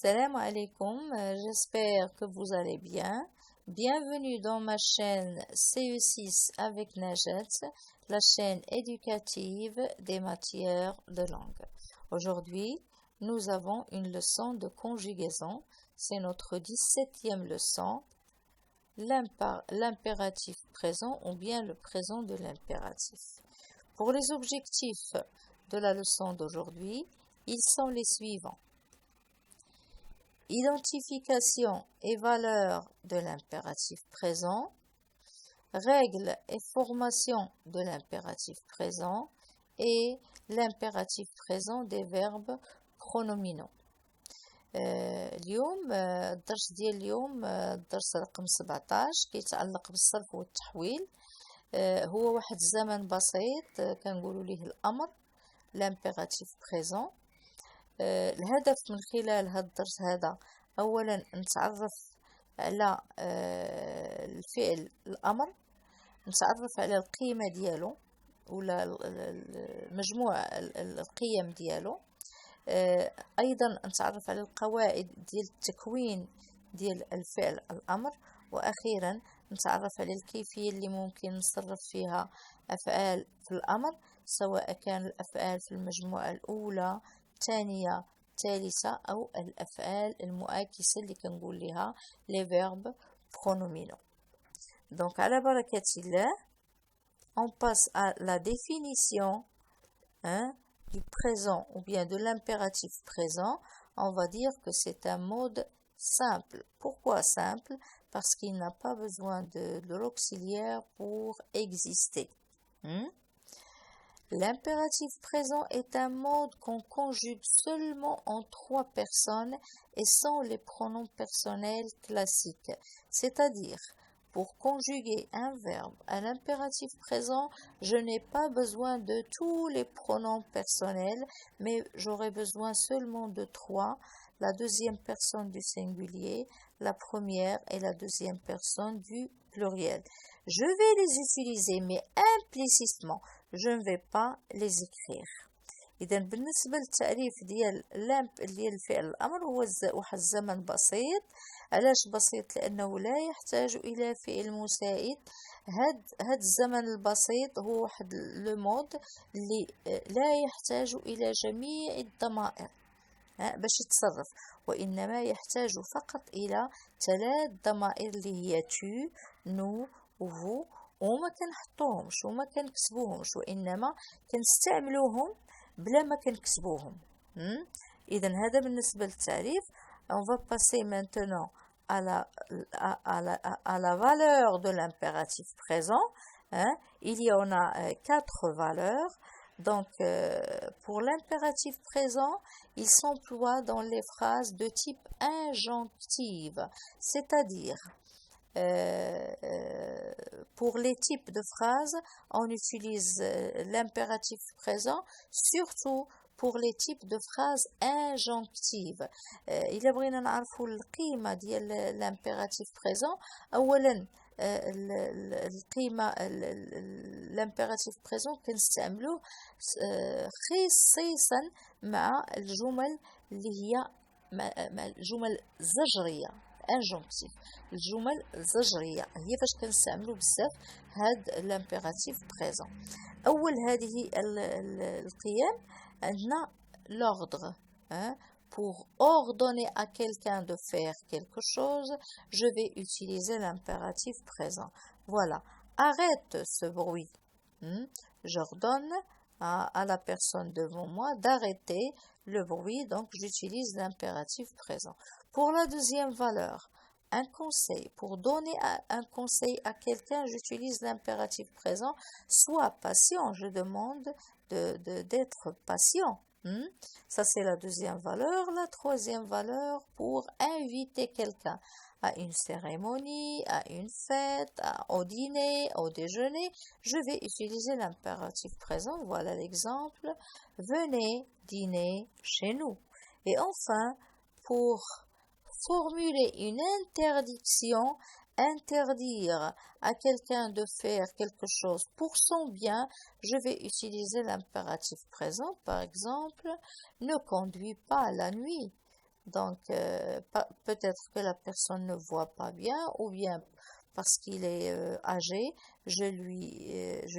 Salam alaikum, j'espère que vous allez bien. Bienvenue dans ma chaîne CE6 avec Najat, la chaîne éducative des matières de langue. Aujourd'hui, nous avons une leçon de conjugaison. C'est notre 17e leçon, l'impératif présent ou bien le présent de l'impératif. Pour les objectifs de la leçon d'aujourd'hui, ils sont les suivants. Identification et valeur de l'impératif présent, règles et formation de l'impératif présent et l'impératif présent des verbes pronominaux. اليوم الدرس ديال اليوم الدرس رقم 17 كيتعلق بالصرف والتحويل. هو واحد الزمن بسيط كنقولوا ليه الامر l'impératif présent. الهدف من خلال هذا الدرس هذا اولا نتعرف على الفعل الامر، نتعرف على القيمه ديالو ولا مجموع القيم ديالو، ايضا نتعرف على القواعد ديال التكوين ديال الفعل الامر، واخيرا نتعرف على الكيفيه اللي ممكن نصرف فيها افعال في الامر، سواء كان الافعال في المجموعه الاولى الثانيه الثالثه او الافعال المعاكسه اللي كنقول لها les verbes pronominaux. Donc على بركه الله on passe à la définition du présent ou bien de l'impératif présent. On va dire que c'est un mode simple. Pourquoi simple? Parce qu'il n'a pas besoin de l'auxiliaire pour exister. L'impératif présent est un mode qu'on conjugue seulement en 3 personnes et sans les pronoms personnels classiques. C'est-à-dire, pour conjuguer un verbe à l'impératif présent, je n'ai pas besoin de tous les pronoms personnels, mais j'aurai besoin seulement de 3, la deuxième personne du singulier, la première et la deuxième personne du pluriel. Je vais les utiliser, mais implicitement, je ne vais pas les écrire. إذا بالنسبة للتعريف ديال الفعل الأمر هو واحد الزمن بسيط. علاش بسيط؟ لأنه لا يحتاج إلى فعل مساعد. هاد الزمن البسيط هو واحد لو مود اللي لا يحتاج إلى جميع الضمائر باش يتصرف، وإنما يحتاج فقط إلى 3 ضمائر اللي هي tu, nous, vous، وما كنحطوهمش وما كنكتبوهمش، وإنما كنستعملوهم بلا ما كنكتبوهم. إذا هذا بالنسبة للتعريف. On va passer maintenant à la valeur de l'impératif présent. Il y en a 4 valeurs. Donc, pour l'impératif présent, il s'emploie dans les phrases de type injonctive, c'est-à-dire pour les types de phrases, on utilise l'impératif présent, surtout pour les types de phrases injonctives. إلا بغينا نعرفوا القيمة ديال l'impératif présent، أولا القيمة l'impératif présent كنستعملوه خصيصا مع الجمل اللي هي مع الجمل الزجرية injonctif. الجمل الزجرية هي فاش كنستعملو بزاف هاد l'impératif présent. أول هذه القيم عندنا l'ordre. Pour ordonner à quelqu'un de faire quelque chose, je vais utiliser l'impératif présent. Voilà, arrête ce bruit. J'ordonne à la personne devant moi d'arrêter le bruit, donc j'utilise l'impératif présent. Pour la deuxième valeur, un conseil. Pour donner un conseil à quelqu'un, j'utilise l'impératif présent. Sois patient, je demande d'être patient. Ça, c'est la deuxième valeur. La troisième valeur, pour inviter quelqu'un à une cérémonie, à une fête, au dîner, au déjeuner, je vais utiliser l'impératif présent. Voilà l'exemple. Venez dîner chez nous. Et enfin, pour formuler une interdiction, interdire à quelqu'un de faire quelque chose pour son bien, je vais utiliser l'impératif présent. Par exemple, ne conduis pas la nuit. Donc, peut-être que la personne ne voit pas bien ou bien parce qu'il est âgé, je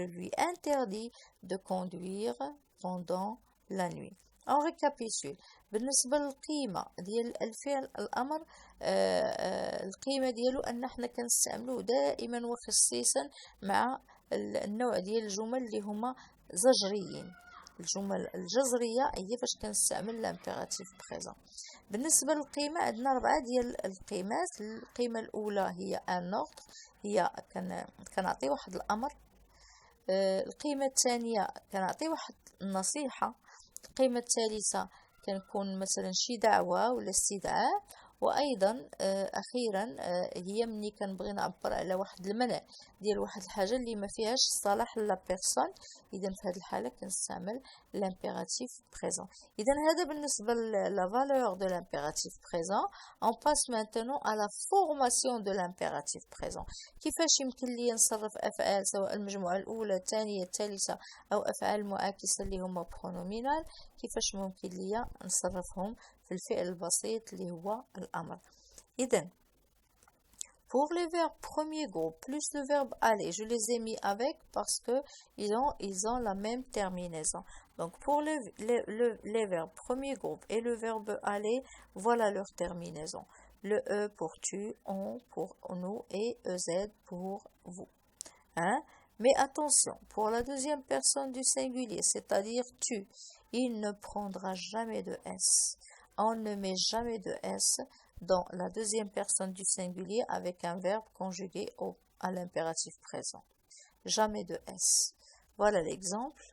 lui interdis de conduire pendant la nuit. On récapitule. بالنسبة للقيمة ديال الفعل الأمر القيمة ديالو أن احنا كنستعملوه دائما وخصيصا مع النوع ديال الجمل اللي هما زجريين. الجمل الجزرية هي فاش كنستعمل لامبيراتيف بريزون. بالنسبة للقيمة عندنا 4 ديال القيمات. القيمة الأولى هي ان اوردر، هي كنعطي واحد الأمر. القيمة الثانية كنعطي واحد النصيحة. القيمة الثالثة كنكون مثلا شي دعوة ولا استدعاء. وايضا اخيرا هي ملي كنبغي نعبر على واحد المنع ديال واحد الحاجه اللي ما فيهاش الصلاح لا بيرسون. اذا في هذه الحاله كنستعمل لامبيراتيف بريزون. اذا هذا بالنسبه لا فالور دو لامبيراتيف بريزون. اون باس مانتونون على لا فورماسيون دو لامبيراتيف بريزون. كيفاش يمكن لي نصرف افعال سواء المجموعه الاولى الثانيه الثالثه او افعال المعاكسه اللي هما برونومينال، كيفاش ممكن لي نصرفهم في الفعل البسيط اللي هو الأمر. إذن pour les verbes premier groupe plus le verbe aller, je les ai mis avec parce que ils ont la même terminaison. Donc pour les verbes premier groupe et le verbe aller, voilà leur terminaison. Le E pour tu, on pour nous et EZ pour vous. Hein? Mais attention, pour la deuxième personne du singulier, c'est-à-dire tu, il ne prendra jamais de S. On ne met jamais de S dans la deuxième personne du singulier avec un verbe conjugué à l'impératif présent. Jamais de S. Voilà l'exemple.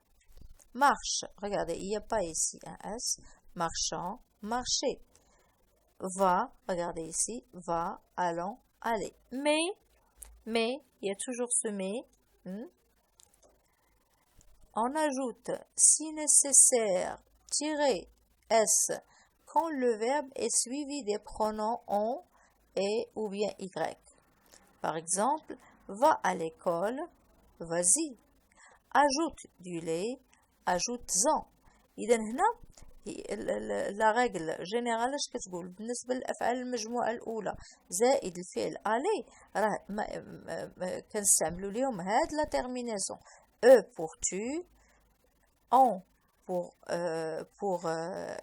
Marche. Regardez, il n'y a pas ici un S. Marchant, marcher. Va. Regardez ici. Va, allons, aller. Mais, il y a toujours ce mais. On ajoute, si nécessaire, tirer S quand le verbe est suivi des pronoms on et ou bien y. Par exemple, va à l'école, vas-y. Ajoute du lait, ajoute-en. إذا هنا لا ريغل جينيرال اش كتقول بالنسبه للافعال المجموعه الاولى زائد الفعل الي راه كنستعملوا ليهم هاد لا تيرمينيزون E pour tu, on pour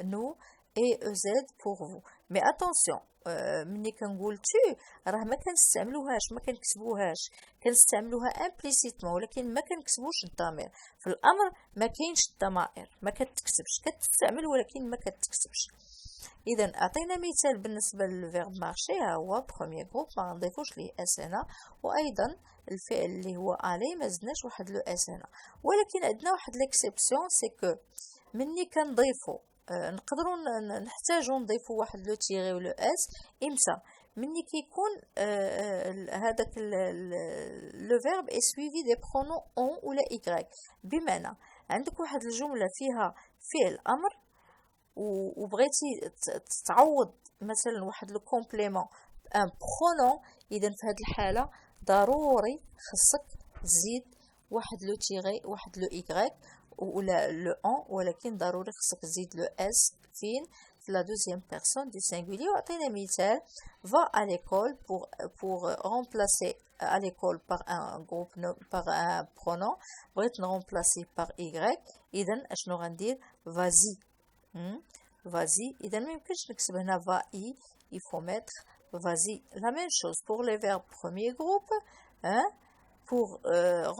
nous et EZ pour vous. Mais attention, ملي كنقول tu راه ما كنستعملوهاش ما كنكتبوهاش، كنستعملوها امبليسيتمون ولكن ما كنكتبوش الضمير. في الامر ما كاينش الضمائر، ما كتكتبش، كتستعمل ولكن ما كتكتبش. اذا اعطينا مثال بالنسبه للفيرب مارشي، ها هو بروميير جروب ما نضيفوش ليه اس هنا، وايضا الفعل اللي هو الي ما زدناش واحد لو اس هنا. ولكن عندنا واحد ليكسيبسيون سي كو ملي كنضيفو نقدروا نحتاجوا نضيفوا واحد لو تيغي ولو اس امتى؟ ملي كيكون هذاك لو فيرب اي سويفي دي برونون اون ولا ايغريك. بمعنى عندك واحد الجمله فيها فعل امر وبغيتي تعوض مثلا واحد لو كومبليمون ان برونون، اذا في هذه الحاله ضروري خصك تزيد واحد لو تيغي واحد لو ايغريك ولا لو ان، ولكن ضروري خصك تزيد لو اس فين في لا دوزيام بيرسون دو سينغولير. وعطينا مثال va à l'école pour remplacer à l'école par un groupe par un pronom بغيت نرمبلاسي par y. اذا اشنو غندير؟ vas-y. vas-y. اذا ما يمكنش نكتب هنا va-y، il faut mettre vas-y. La même chose pour les verbes premier groupe, hein? Pour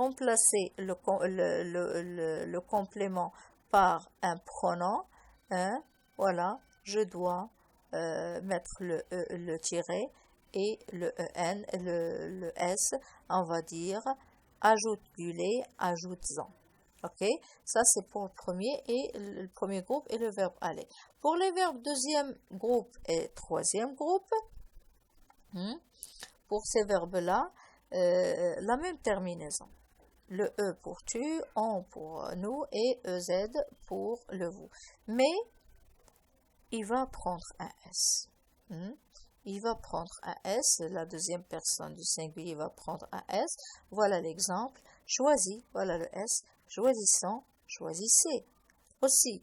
remplacer le complément par un pronom, hein? Voilà, je dois mettre le tiret et le en, le s, on va dire ajoute du lait, ajoute-en. Ok, ça c'est pour le premier et le premier groupe et le verbe aller. Pour les verbes deuxième groupe et troisième groupe, pour ces verbes-là, la même terminaison. Le E pour tu, on pour nous et EZ pour le vous. Mais il va prendre un S. Il va prendre un S, la deuxième personne du singulier va prendre un S. Voilà l'exemple. Choisis, voilà le S. Choisissons, choisissez. Aussi,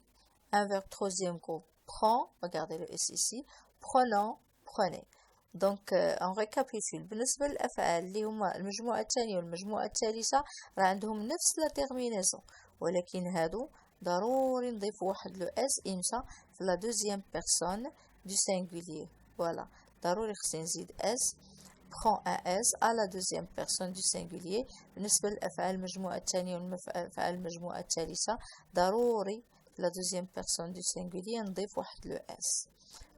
un verbe troisième groupe prend, regardez le S ici, prenant, prenez. Donc on récapitule. بالنسبة للأفعال اللي هما المجموعة الثانية والمجموعة الثالثة راه عندهم نفس لا terminaison، ولكن هادو ضروري نضيف واحد لو اس إمتى في لا دوزيام بيرسون دو سينغولير. فوالا ضروري خصني نزيد اس prend un S à la deuxième personne du singulier. بالنسبة للأفعال المجموعة الثانية والأفعال المجموعة الثالثة ضروري la deuxième personne du singulier نضيف واحد le S.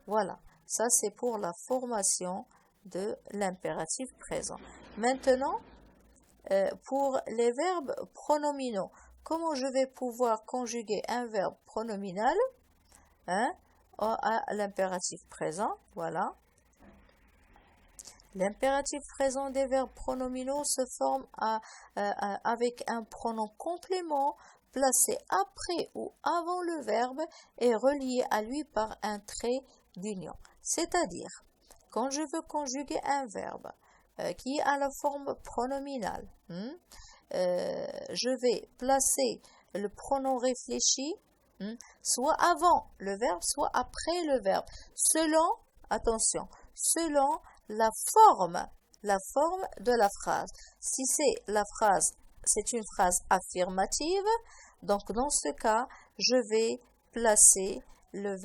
Voilà, ça c'est pour la formation de l'impératif présent. Maintenant, pour les verbes pronominaux, comment je vais pouvoir conjuguer un verbe pronominal à l'impératif présent? Voilà. L'impératif présent des verbes pronominaux se forme avec un pronom complément placé après ou avant le verbe et relié à lui par un trait d'union. C'est-à-dire, quand je veux conjuguer un verbe qui a la forme pronominale, je vais placer le pronom réfléchi soit avant le verbe, soit après le verbe, selon, attention, selon la forme de la phrase. Si c'est la phrase, c'est une phrase affirmative, donc dans ce cas, je vais placer le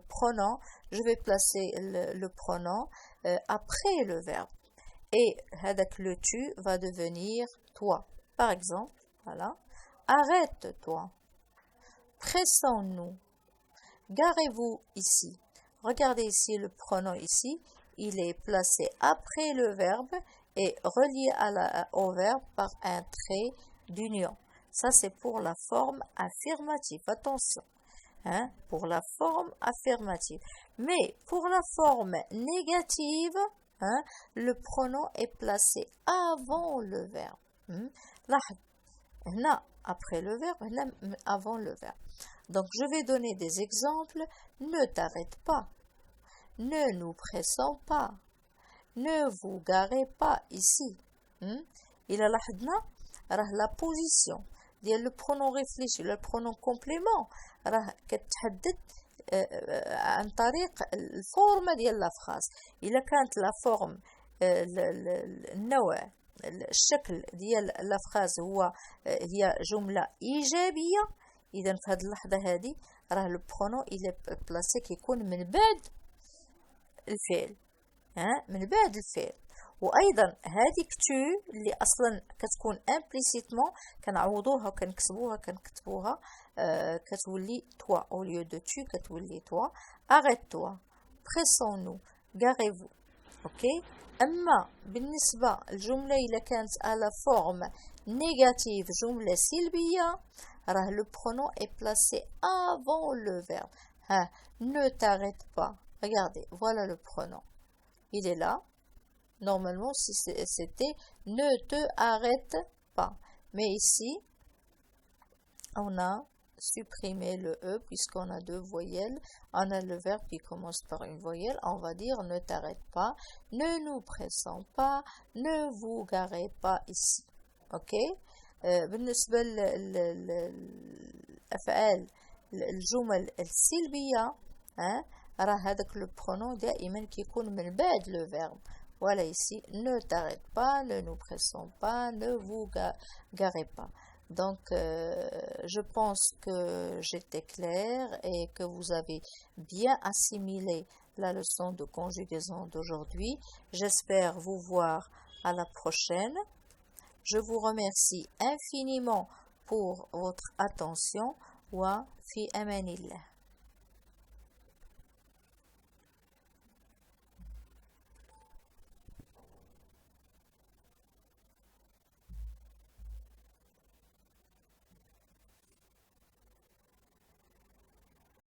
pronom, je vais placer le pronom après le verbe. Et avec le tu va devenir toi. Par exemple, voilà, arrête-toi, pressons-nous, garez-vous ici. Regardez ici le pronom ici, il est placé après le verbe et relié au verbe par un trait d'union. Ça c'est pour la forme affirmative, attention, pour la forme affirmative. Mais pour la forme négative, le pronom est placé avant le verbe. Là, après le verbe, avant le verbe. Donc, je vais donner des exemples. Ne t'arrête pas. Ne nous pressons pas. Ne vous garez pas ici. Il a la position. Le pronom réfléchi, le pronom complément. كتحدد عن طريق الفورمة ديال لا فراز. إلا كانت لا فورم النوع الشكل ديال لا فراز هي جملة إيجابية، إذا في هذه اللحظة هذه راه لو برونون إلي بلاصي كيكون من بعد الفعل، من بعد الفعل. وايضا هذيك تو اللي اصلا كتكون امبليسيتمون كنعوضوها وكنكتبوها كتولي توا او ليو دو تو كتولي توا. arrête-toi, pressons-nous, garez-vous. اوكي. اما بالنسبه الجمله الا كانت على فورم نيجاتيف جمله سلبيه راه لو برونون est placé avant le verbe. Ne t'arrête pas. Regardez, voilà le pronom. Il est là. Normalement, si c'était ne te arrête pas. Mais ici, on a supprimé le E puisqu'on a deux voyelles. On a le verbe qui commence par une voyelle. On va dire ne t'arrête pas, ne nous pressons pas, ne vous garez pas ici. Ok. بالنسبة للأفعال الجمل السلبية راه هذاك لو برونون دائما كيكون من بعد لو فيرب. Voilà ici, ne t'arrête pas, ne nous pressons pas, ne vous garez pas. Donc, je pense que j'étais claire et que vous avez bien assimilé la leçon de conjugaison d'aujourd'hui. J'espère vous voir à la prochaine. Je vous remercie infiniment pour votre attention. Wa fi amanillah.